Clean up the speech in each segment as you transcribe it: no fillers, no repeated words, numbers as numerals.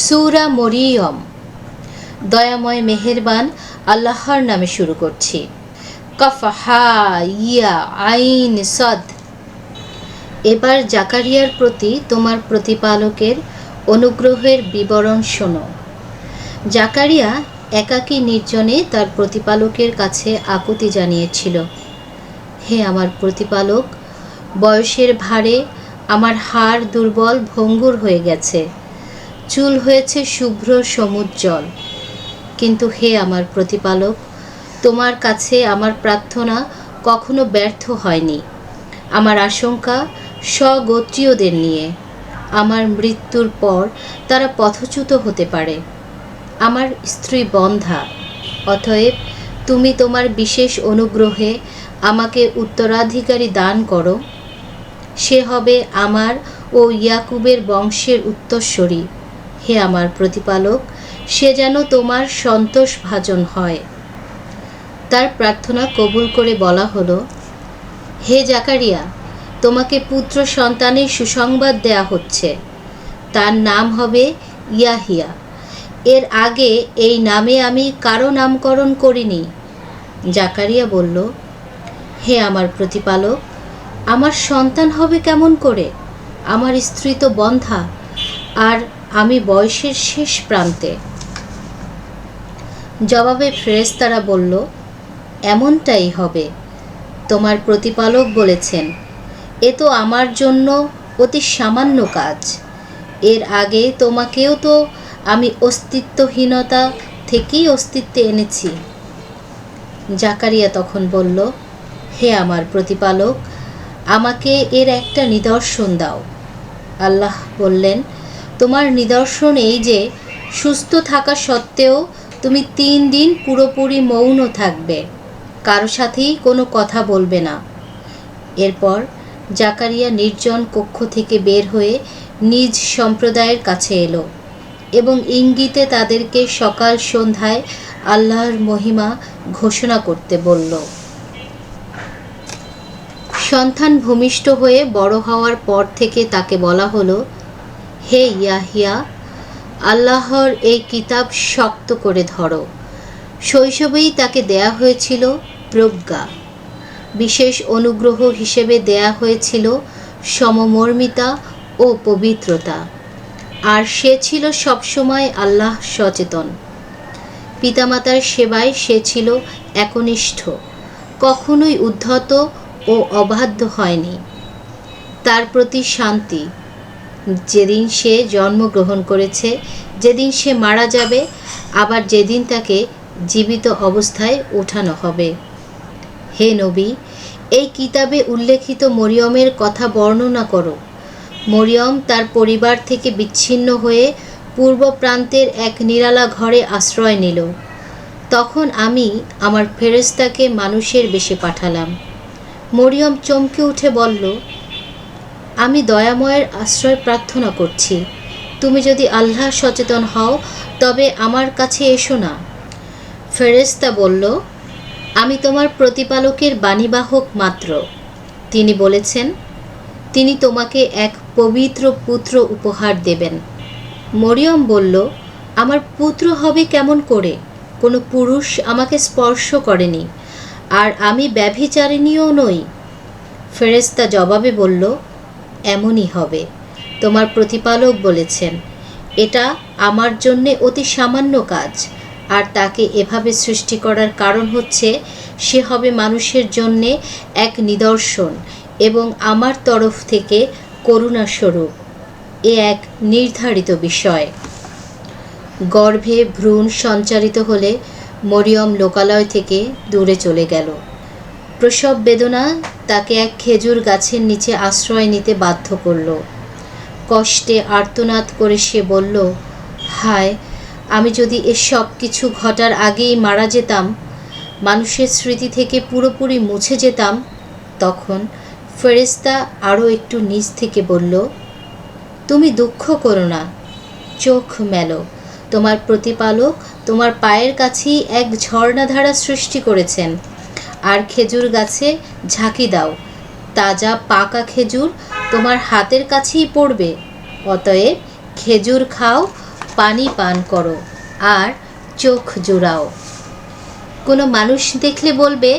সূরা মরিয়ম। দয়াময় মেহেরবান আল্লাহর নামে শুরু করছি। কফ হা ইয়া আইন সদ। এবার জাকারিয়ার প্রতি তোমার প্রতিপালকের অনুগ্রহের বিবরণ শোনো। জাকারিয়া একাকী নির্জনে তার প্রতিপালকের কাছে আকুতি জানিয়েছিল, হে আমার প্রতিপালক, বয়সের ভারে আমার হাড় দুর্বল ভঙ্গুর হয়ে গেছে, চুল হয়েছে শুভ্র সমুজ্জ্বল। কিন্তু হে আমার প্রতিপালক, তোমার কাছে আমার প্রার্থনা কখনো ব্যর্থ হয়নি। আমার আশঙ্কা স্বগোত্রীয়দের নিয়ে। আমার মৃত্যুর পর তারা পথচ্যুত হতে পারে। আমার স্ত্রী বন্ধ্যা, অতএব তুমি তোমার বিশেষ অনুগ্রহে আমাকে উত্তরাধিকারী দান করো। সে হবে আমার ও ইয়াকুবের বংশের উত্তরসূরি। হে আমার প্রতিপালক, সে যেন তোমার সন্তোষভাজন হয়। তার প্রার্থনা কবুল করে বলা হলো, হে জাকারিয়া, তোমাকে পুত্র সন্তানের সুসংবাদ দেয়া হচ্ছে। তার নাম হবে ইয়াহিয়া। এর আগে এই নামে আমি কারো নামকরণ করিনি। জাকারিয়া বলল, হে আমার প্রতিপালক, আমার সন্তান হবে কেমন করে? আমার স্ত্রী তো বন্ধ্যা, আর আমি বয়সের শেষ প্রান্তে। জবাবে ফেরেশতারা বলল, এমনটাই হবে। তোমার প্রতিপালক বলেছেন, এ তো আমার জন্য অতি সামান্য কাজ। এর আগে তোমাকেও তো আমি অস্তিত্বহীনতা থেকেই অস্তিত্বে এনেছি। জাকারিয়া তখন বলল, হে আমার প্রতিপালক, আমাকে এর একটা নিদর্শন দাও। আল্লাহ বললেন, তোমার নিদর্শন এই যে সুস্থ থাকা সত্ত্বেও তুমি 3 দিন পুরোপুরি মৌন থাকবে, কারো সাথেই কোনো কথা বলবে না। এরপর জাকারিয়া নির্জন কক্ষ থেকে বের হয়ে নিজ সম্প্রদায়ের কাছে এলো এবং ইঙ্গিতে তাদেরকে সকাল সন্ধ্যায় আল্লাহর মহিমা ঘোষণা করতে বলল। সন্তান ভূমিষ্ঠ হয়ে বড় হওয়ার পর থেকে তাকে বলা হলো, হে ইয়াহিয়া, আল্লাহর এই কিতাব শক্ত করে ধরো। শৈশবেই তাকে দেয়া হয়েছিল প্রজ্ঞা। বিশেষ অনুগ্রহ হিসেবে দেয়া হয়েছিল সমমর্মিতা ও পবিত্রতা, আর সে ছিল সবসময় আল্লাহ সচেতন। পিতামাতার সেবায় সে ছিল একনিষ্ঠ, কখনোই উদ্ধত ও অবাধ্য হয়নি। তার প্রতি শান্তি। যেদিন সে জন্মগ্রহণ করেছে, যেদিন সে মারা যাবে, আবার যেদিন তাকে জীবিত অবস্থায় ওঠানো হবে। হে নবী, এই কিতাবে উল্লেখিত মরিয়মের কথা বর্ণনা করো। মরিয়ম তার পরিবার থেকে বিচ্ছিন্ন হয়ে পূর্ব প্রান্তের এক নিরালা ঘরে আশ্রয় নিল। তখন আমি আমার ফেরেশতাকে মানুষের বেশে পাঠালাম। মরিয়ম চমকে উঠে বলল, আমি দয়াময়ের আশ্রয় প্রার্থনা করছি। তুমি যদি আল্লাহ সচেতন হও তবে আমার কাছে এসো না। ফেরেশতা বলল, আমি তোমার প্রতিপালকের বাণীবাহক মাত্র। তিনি বলেছেন, তিনি তোমাকে এক পবিত্র পুত্র উপহার দেবেন। মরিয়ম বলল, আমার পুত্র হবে কেমন করে? কোনো পুরুষ আমাকে স্পর্শ করেনি, আর আমি ব্যভিচারিণীও নই। ফেরেশতা জবাবে বলল, এমনই হবে। তোমার প্রতিপালক বলেছেন, এটা আমার জন্যে অতি সামান্য কাজ, আর তাকে এভাবে সৃষ্টি করার কারণ হচ্ছে সে হবে মানুষের জন্যে এক নিদর্শন এবং আমার তরফ থেকে করুণাস্বরূপ। এ এক নির্ধারিত বিষয়। গর্ভে ভ্রূণ সঞ্চারিত হলে মরিয়ম লোকালয় থেকে দূরে চলে গেল। প্রসব বেদনা তাকে এক খেজুর গাছের নিচে আশ্রয় নিতে বাধ্য করল। কষ্টে আর্তনাদ করে সে বলল, হায়, আমি যদি এসব কিছু ঘটার আগেই মারা যেতাম, মানুষের স্মৃতি থেকে পুরোপুরি মুছে যেতাম। তখন ফেরেশতা আরও একটু নিচ থেকে বলল, তুমি দুঃখ করো না, চোখ মেলো। তোমার প্রতিপালক তোমার পায়ের কাছেই এক ঝর্ণাধারা সৃষ্টি করেছেন, আর খেজুর গাছে ঝাঁকি দাও, তাজা পাকা খেজুর তোমার হাতের কাছেই পড়বে। অতএব খেজুর খাও পানি পান করো আর চোখ জোড়াও। কোনো মানুষ দেখলে বলবে,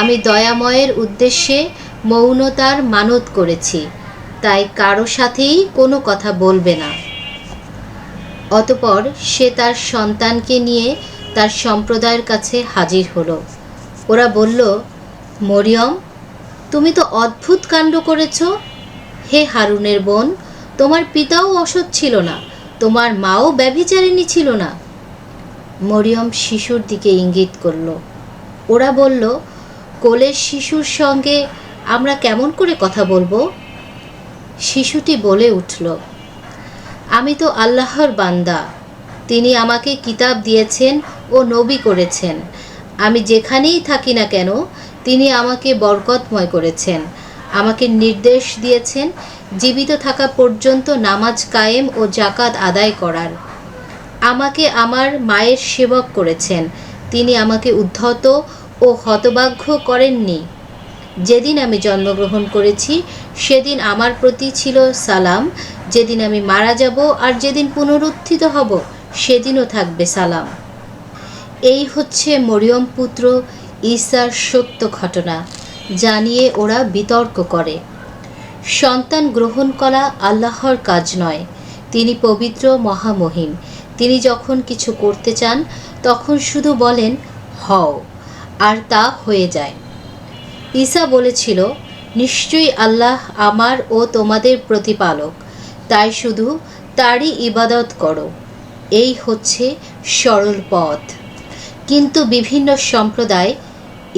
আমি দয়াময়ের উদ্দেশ্যে মৌনতার মানত করেছি, তাই কারো সাথেই কোনো কথা বলবে না। অতপর সে তার সন্তানকে নিয়ে তার সম্প্রদায়ের কাছে হাজির হলো। ওরা বলল, মরিয়ম, তুমি তো অদ্ভুত কাণ্ড করেছ। হে হারুনের বোন, তোমার পিতাও অসৎ ছিল না, তোমার মাও ব্যভিচারিণী ছিল না। মরিয়ম শিশুর দিকে ইঙ্গিত করল। ওরা বলল, কোলের শিশুর সঙ্গে আমরা কেমন করে কথা বলবো? শিশুটি বলে উঠল, আমি তো আল্লাহর বান্দা, তিনি আমাকে কিতাব দিয়েছেন ও নবী করেছেন। আমি যেখানেই থাকি না কেন, তিনি আমাকে বরকতময় করেছেন, আমাকে নির্দেশ দিয়েছেন জীবিত থাকা পর্যন্ত নামাজ কায়েম ও জাকাত আদায় করার। আমাকে আমার মায়ের সেবক করেছেন, তিনি আমাকে উদ্ধত ও হতভাগ্য করেননি। যেদিন আমি জন্মগ্রহণ করেছি সেদিন আমার প্রতি ছিল সালাম, যেদিন আমি মারা যাব আর যেদিন পুনরুত্থিত হব সেদিনও থাকবে সালাম। এই হচ্ছে মরিয়ম পুত্র ঈসার সত্য ঘটনা, যা নিয়ে ওরা বিতর্ক করে। সন্তান গ্রহণ করা আল্লাহর কাজ নয়, তিনি পবিত্র মহামহিম। তিনি যখন কিছু করতে চান তখন শুধু বলেন হও, আর তা হয়ে যায়। ঈসা বলেছিল, নিশ্চয়ই আল্লাহ আমার ও তোমাদের প্রতিপালক, তাই শুধু তারই ইবাদত করো। এই হচ্ছে সরল পথ। কিন্তু বিভিন্ন সম্প্রদায়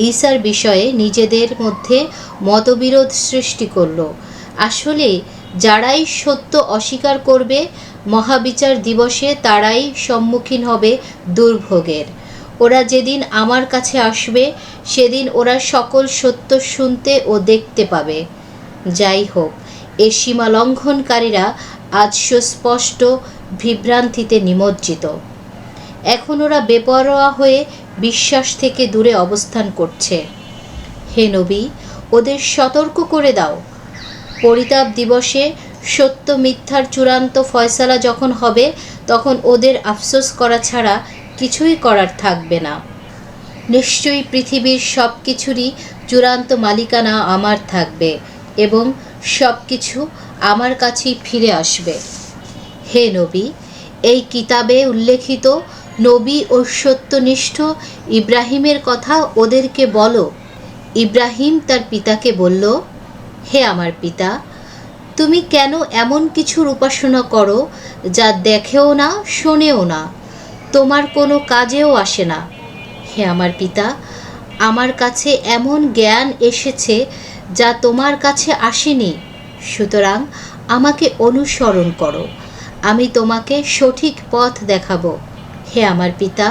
ঈসার বিষয়ে নিজেদের মধ্যে মতবিরোধ সৃষ্টি করল। আসলে যারাই সত্য অস্বীকার করবে মহাবিচার দিবসে তারাই সম্মুখীন হবে দুর্ভোগের। ওরা যেদিন আমার কাছে আসবে সেদিন ওরা সকল সত্য শুনতে ও দেখতে পাবে। যাই হোক, এ সীমা লঙ্ঘনকারীরা আজ সুস্পষ্ট বিভ্রান্তিতে নিমজ্জিত। এখন ওরা বেপরোয়া হয়ে বিশ্বাস থেকে দূরে অবস্থান করছে। হে নবী, ওদের সতর্ক করে দাও। পরিতাপ দিবসে সত্য মিথ্যার চূড়ান্ত ফয়সালা যখন হবে তখন ওদের আফসোস করা ছাড়া কিছুই করার থাকবে না। নিশ্চয়ই পৃথিবীর সব কিছুরই চূড়ান্ত মালিকানা আমার থাকবে এবং সব কিছু আমার কাছেই ফিরে আসবে। হে নবী, এই কিতাবে উল্লেখিত নবী ও সত্যনিষ্ঠ ইব্রাহিমের কথা ওদেরকে বলো। ইব্রাহিম তার পিতাকে বলল, হে আমার পিতা, তুমি কেন এমন কিছুর উপাসনা করো যা দেখেও না, শোনেও না, তোমার কোনো কাজেও আসে না? হে আমার পিতা, আমার কাছে এমন জ্ঞান এসেছে যা তোমার কাছে আসেনি, সুতরাং আমাকে অনুসরণ করো, আমি তোমাকে সঠিক পথ দেখাবো। হে আমার পিতা,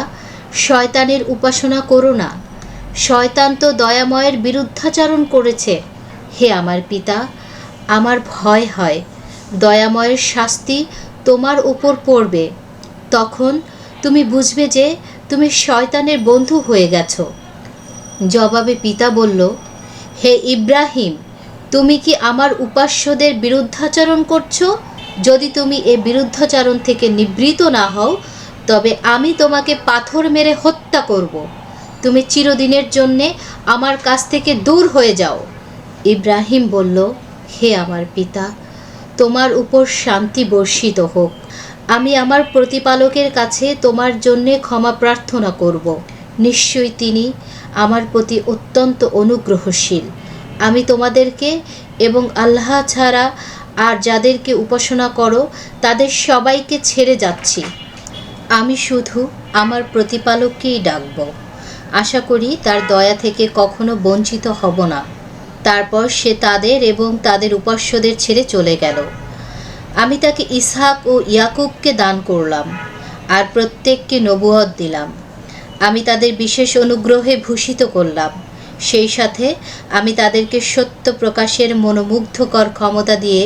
শয়তানের উপাসনা করো না, শয়তান তো দয়াময়ের বিরুদ্ধাচরণ করেছে। হে আমার পিতা, আমার ভয় হয় দয়াময়ের শাস্তি তোমার উপর পড়বে, তখন তুমি বুঝবে যে তুমি শয়তানের বন্ধু হয়ে গেছো। জবাবে পিতা বলল, হে ইব্রাহিম, তুমি কি আমার উপাস্যদের বিরুদ্ধাচরণ করছো? যদি তুমি এ বিরুদ্ধাচরণ থেকে নিবৃত না হও তবে আমি তোমাকে পাথর মেরে হত্যা করব। তুমি চিরদিনের জন্যে আমার কাছ থেকে দূর হয়ে যাও। ইব্রাহিম বলল, হে আমার পিতা, তোমার উপর শান্তি বর্ষিত হোক। আমি আমার প্রতিপালকের কাছে তোমার জন্যে ক্ষমা প্রার্থনা করব। নিশ্চয়ই তিনি আমার প্রতি অত্যন্ত অনুগ্রহশীল। আমি তোমাদেরকে এবং আল্লাহ ছাড়া আর যাদেরকে উপাসনা করো তাদের সবাইকে ছেড়ে যাচ্ছি। আমি শুধু আমার প্রতিপালককেই ডাকব। আশা করি তার দয়া থেকে কখনো বঞ্চিত হব না। তারপর সে তাদের এবং তাদের উপাস্যদের ছেড়ে চলে গেল। আমি তাকে ইসহাক ও ইয়াকুবকে দান করলাম আর প্রত্যেককে নবুয়ত দিলাম। আমি তাদের বিশেষ অনুগ্রহে ভূষিত করলাম, সেই সাথে আমি তাদেরকে সত্য প্রকাশের মনোমুগ্ধকর ক্ষমতা দিয়ে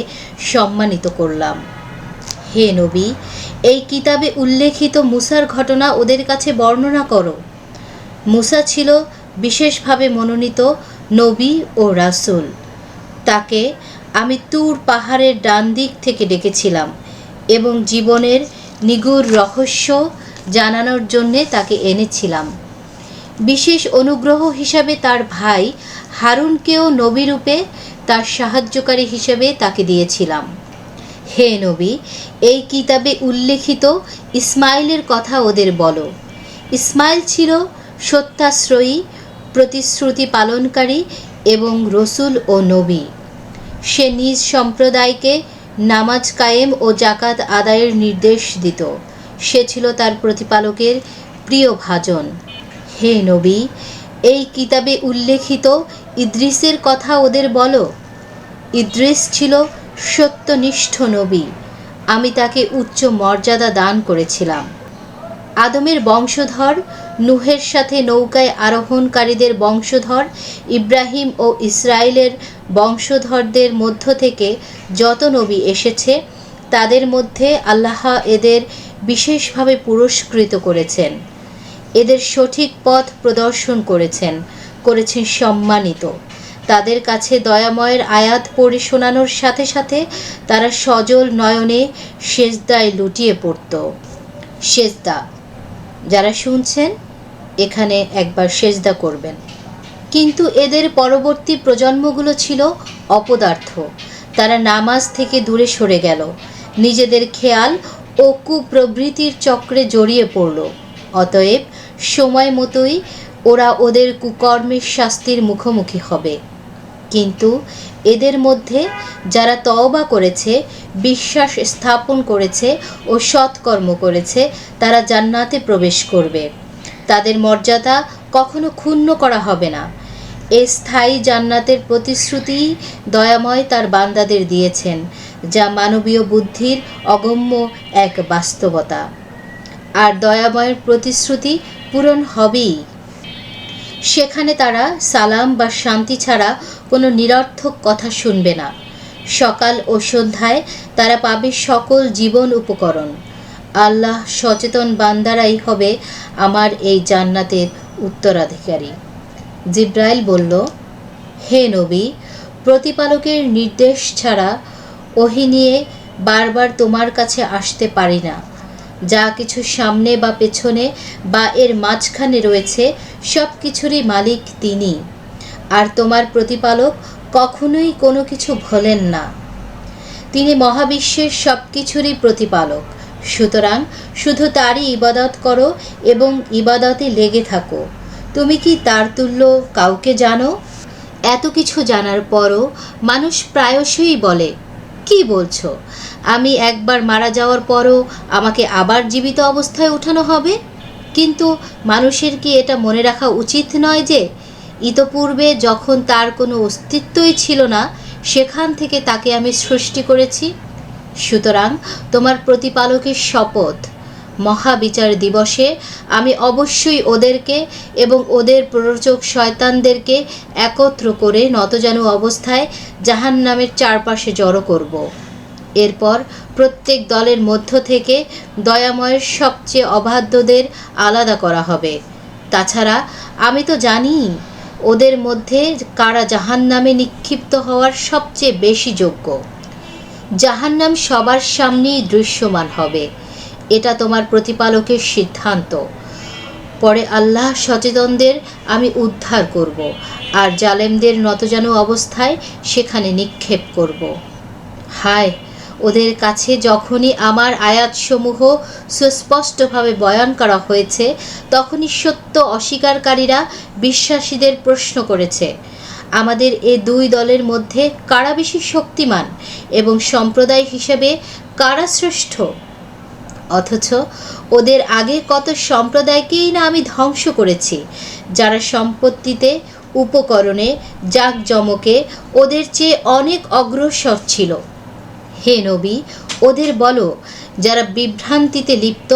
সম্মানিত করলাম। হে নবী, এই কিতাবে উল্লেখিত মুসার ঘটনা ওদের কাছে বর্ণনা করো। মুসা ছিল বিশেষভাবে মনোনীত নবী ও রাসূল। তাকে আমি তুর পাহাড়ের ডান দিক থেকে ডেকেছিলাম এবং জীবনের নিগুড় রহস্য জানানোর জন্যে তাকে এনেছিলাম। বিশেষ অনুগ্রহ হিসাবে তার ভাই হারুনকেও নবী রূপে তার সাহায্যকারী হিসেবে তাকে দিয়েছিলাম। হে নবী, এই কিতাবে উল্লেখিত ইসমাইলের কথা ওদের বলো। ইসমাইল ছিল সত্যাশ্রয়ী, প্রতিশ্রুতি পালনকারী এবং রসুল ও নবী। সে নিজ সম্প্রদায়কে নামাজ কায়েম ও জাকাত আদায়ের নির্দেশ দিত। সে ছিল তার প্রতিপালকের প্রিয় ভাজন। হে নবী, এই কিতাবে উল্লেখিত ইদ্রিসের কথা ওদের বলো। ইদ্রিস ছিল সত্যনিষ্ঠ নবী। আমি তাকে উচ্চ মর্যাদা দান করেছিলাম। আদমের বংশধর, নূহের সাথে নৌকায় আরোহণকারীদের বংশধর, ইব্রাহিম ও ইসরায়েলের বংশধরদের মধ্য থেকে যত নবী এসেছে তাদের মধ্যে আল্লাহ এদের বিশেষভাবে পুরস্কৃত করেছেন। এদের সঠিক পথ প্রদর্শন করেছেন সম্মানিত। তাদের কাছে দয়াময়ের আয়াত পড়ে শোনানোর সাথে সাথে তারা সজল নয়নে সেজদায় লুটিয়ে পড়ত। সেজদা, যারা শুনছেন এখানে একবার সেজদা করবেন। কিন্তু এদের পরবর্তী প্রজন্মগুলো ছিল অপদার্থ। তারা নামাজ থেকে দূরে সরে গেল, নিজেদের খেয়াল ও কুপ্রবৃত্তির চক্রে জড়িয়ে পড়ল। অতএব সময় মতোই ওরা ওদের কুকর্মের শাস্তির মুখোমুখি হবে। কিন্তু এদের মধ্যে যারা তওবা করেছে, বিশ্বাস স্থাপন করেছে ও সৎকর্ম করেছে তারা জান্নাতে প্রবেশ করবে। তাদের মর্যাদা কখনো ক্ষুণ্ণ করা হবে না। এ স্থায়ী জান্নাতের প্রতিশ্রুতি দয়াময় তার বান্দাদের দিয়েছেন, যা মানবীয় বুদ্ধির অগম্য এক বাস্তবতা। আর দয়াময়ের প্রতিশ্রুতি পূরণ হবেই। সেখানে তারা সালাম বা শান্তি ছাড়া কোনো নিরর্থক কথা শুনবে না। সকাল ও সন্ধ্যায় তারা পাবে সকল জীবন উপকরণ। আল্লাহ সচেতন বান্দারাই হবে আমার এই জান্নাতের উত্তরাধিকারী। জিব্রাইল বলল, হে নবী, প্রতিপালকের নির্দেশ ছাড়া ওহী নিয়ে বারবার তোমার কাছে আসতে পারি না। যা কিছু সামনে বা পেছনে বা এর মাঝখানে রয়েছে সব কিছুরই মালিক তিনি। আর তোমার প্রতিপালক কখনোই কোনো কিছু ভোলেন না। তিনি মহাবিশ্বের সব কিছুরই প্রতিপালক। সুতরাং শুধু তারই ইবাদত করো এবং ইবাদতে লেগে থাকো। তুমি কি তার তুল্য কাউকে জানো? এত কিছু জানার পরও মানুষ প্রায়শই বলে, কি বলছো? আমি একবার মারা যাওয়ার পরও আমাকে আবার জীবিত অবস্থায় উঠানো হবে? কিন্তু মানুষের কি এটা মনে রাখা উচিত নয় যে ইতপূর্বে যখন তার কোনো অস্তিত্বই ছিল না সেখান থেকে তাকে আমি সৃষ্টি করেছি? সুতরাং তোমার প্রতিপালকের শপথ, মহাবিচার দিবসে আমি অবশ্যই ওদেরকে এবং ওদের প্ররোচক শয়তানদেরকে একত্র করে নতজানু অবস্থায় জাহান্নামের চারপাশে জড়ো করব। এরপর প্রত্যেক দলের মধ্য থেকে দয়াময়ের সবচেয়ে অবাধ্যদের আলাদা করা হবে। তাছাড়া আমি তো জানি ওদের মধ্যে কারা জাহান্নামে নিক্ষিপ্ত হওয়ার সবচেয়ে বেশি যোগ্য। জাহান্নাম সবার সামনেই দৃশ্যমান হবে। এটা তোমার প্রতিপালকের সিদ্ধান্ত। পরে আল্লাহ সচেতনদের আমি উদ্ধার করব আর জালেমদের নতজানু অবস্থায় সেখানে নিক্ষেপ করব। হায়, ওদের কাছে যখনই আমার আয়াতসমূহ সুস্পষ্টভাবে বয়ান করা হয়েছে তখনই সত্য অস্বীকারীরা বিশ্বাসীদের প্রশ্ন করেছে, আমাদের এ দুই দলের মধ্যে কারা বেশি শক্তিমান এবং সম্প্রদায় হিসেবে কারা শ্রেষ্ঠ? অথচ ওদের আগে কত সম্প্রদায়কেই না আমি ধ্বংস করেছি, যারা সম্পত্তিতে, উপকরণে, জাঁকজমকে ওদের চেয়ে অনেক অগ্রসর ছিল। হে নবী, ওদের বলো, যারা বিভ্রান্তিতে লিপ্ত,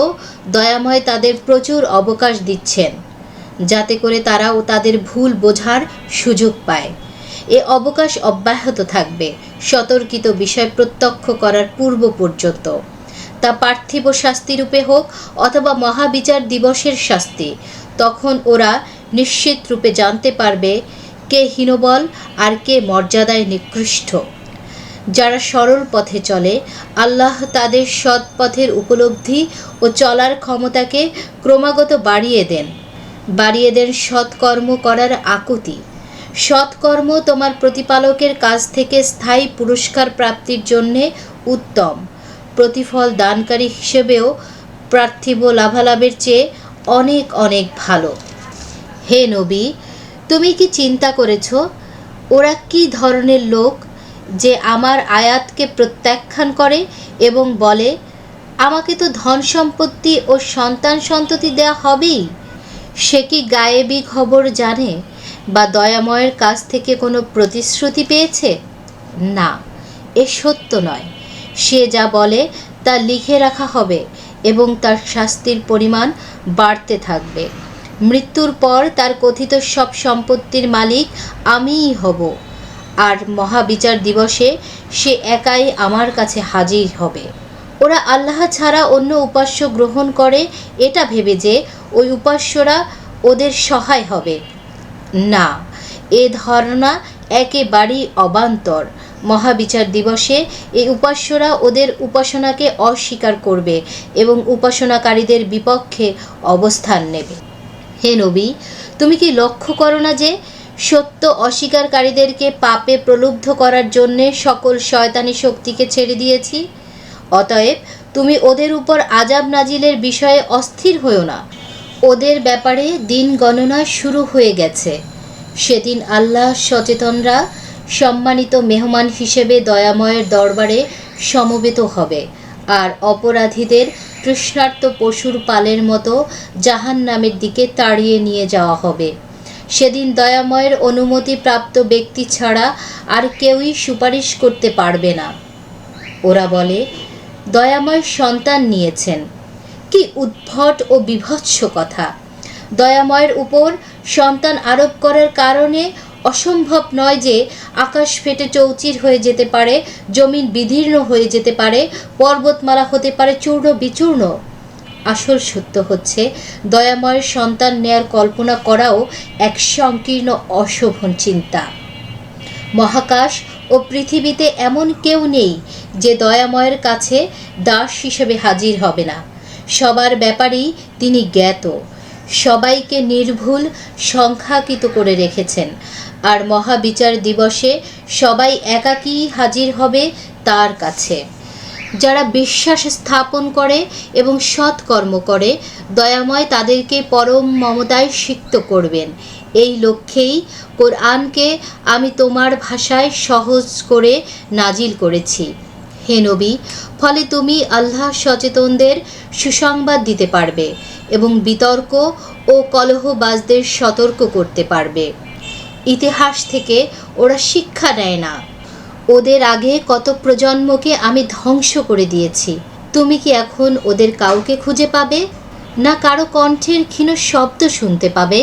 দয়াময় তাদের প্রচুর অবকাশ দিচ্ছেন, যাতে করে তারাও তাদের ভুল বোঝার সুযোগ পায়। এ অবকাশ অব্যাহত থাকবে সতর্কিত বিষয় প্রত্যক্ষ করার পূর্ব পর্যন্ত। তা পার্থিব শাস্তিরূপে হোক অথবা মহাবিচার দিবসের শাস্তি। তখন ওরা নিশ্চিত রূপে জানতে পারবে কে হীনবল আর কে মর্যাদায় নিকৃষ্ট। যারা সরল পথে চলে, আল্লাহ তাদের সৎ পথের উপলব্ধি ও চলার ক্ষমতাকে ক্রমাগত বাড়িয়ে দেন সৎকর্ম করার আকুতি। সৎকর্ম তোমার প্রতিপালকের কাছ থেকে স্থায়ী পুরস্কার প্রাপ্তির জন্যে উত্তম, প্রতিফল দানকারী হিসেবেও পার্থিব লাভালাভের চেয়ে অনেক অনেক ভালো। হে নবী, তুমি কি চিন্তা করেছ ওরা কি ধরনের লোক যে আমার আয়াতকে প্রত্যাখ্যান করে এবং বলে, আমাকে তো ধন সম্পত্তি ও সন্তান সন্ততি দেয়া হবেই। সে কি গায়েবী খবর জানে বা দয়াময়ের কাছ থেকে কোনো প্রতিশ্রুতি পেয়েছে? না, এ সত্য নয়। সে যা বলে তা লিখে রাখা হবে এবং তার শাস্তির পরিমাণ বাড়তে থাকবে। মৃত্যুর পর তার কথিত সব সম্পত্তির মালিক আমিই হব, আর মহাবিচার দিবসে সে একাই আমার কাছে হাজির হবে। ওরা আল্লাহ ছাড়া অন্য উপাস্য গ্রহণ করে এটা ভেবে যে ওই উপাস্যরা ওদের সহায় হবে। না, এ ধারণা একেবারেই অবান্তর। মহাবিচার দিবসে এই উপাস্যরা ওদের উপাসনাকে অস্বীকার করবে এবং উপাসনাকারীদের বিপক্ষে অবস্থান নেবে। হে নবী, তুমি কি লক্ষ্য করো না যে সত্য অস্বীকারীদেরকে পাপে প্রলুব্ধ করার জন্যে সকল শয়তানি শক্তিকে ছেড়ে দিয়েছি? অতএব তুমি ওদের উপর আযাব নাজিলের বিষয়ে অস্থির হয়ো না। ওদের ব্যাপারে দিন গণনা শুরু হয়ে গেছে। সেদিন আল্লাহ সচেতনরা সম্মানিত মেহমান হিসেবে দয়াময়ের দরবারে সমবেত হবে, আর অপরাধীদের তৃষ্ণার্ত পশুর পালের মতো জাহান্নামের দিকে তাড়িয়ে নিয়ে যাওয়া হবে। সেদিন দয়াময়ের অনুমতিপ্রাপ্ত ব্যক্তি ছাড়া আর কেউই সুপারিশ করতে পারবে না। ওরা বলে, দয়াময় সন্তান নিয়েছেন। কি উদ্ভট ও বিভৎস কথা! দয়াময়ের উপর সন্তান আরোপ করার কারণে অসম্ভব নয় যে আকাশ ফেটে চৌচির হয়ে যেতে পারে, জমিন বিদীর্ণ হয়ে যেতে পারে, পর্বতমালা হতে পারে চূর্ণ বিচূর্ণ। আসল সত্য হচ্ছে, দয়াময়ের সন্তান নেয়ার কল্পনা করাও এক সংকীর্ণ অশোভন চিন্তা। মহাকাশ ও পৃথিবীতে এমন কেউ নেই যে দয়াময়ের কাছে দাস হিসেবে হাজির হবে না। সবার ব্যাপারেই তিনি জ্ঞাত, সবাইকে নির্ভুল সংখ্যাকৃত করে রেখেছেন, আর মহাবিচার দিবসে সবাই একাকী হাজির হবে তার কাছে। যারা বিশ্বাস স্থাপন করে এবং সৎকর্ম করে, দয়াময় তাদেরকে পরম মমতায় সিক্ত করবেন। এই লক্ষ্যেই কোরআনকে আমি তোমার ভাষায় সহজ করে নাজিল করেছি। হে নবী, ফলে তুমি আল্লাহ সচেতনদের সুসংবাদ দিতে পারবে এবং বিতর্ক ও কলহবাজদের সতর্ক করতে পারবে। ইতিহাস থেকে ওরা শিক্ষা নেয় না। ওদের আগে কত প্রজন্মকে আমি ধ্বংস করে দিয়েছি। তুমি কি এখন ওদের কাউকে খুঁজে পাবে, না কারো কণ্ঠের ক্ষীণ শব্দ শুনতে পাবে?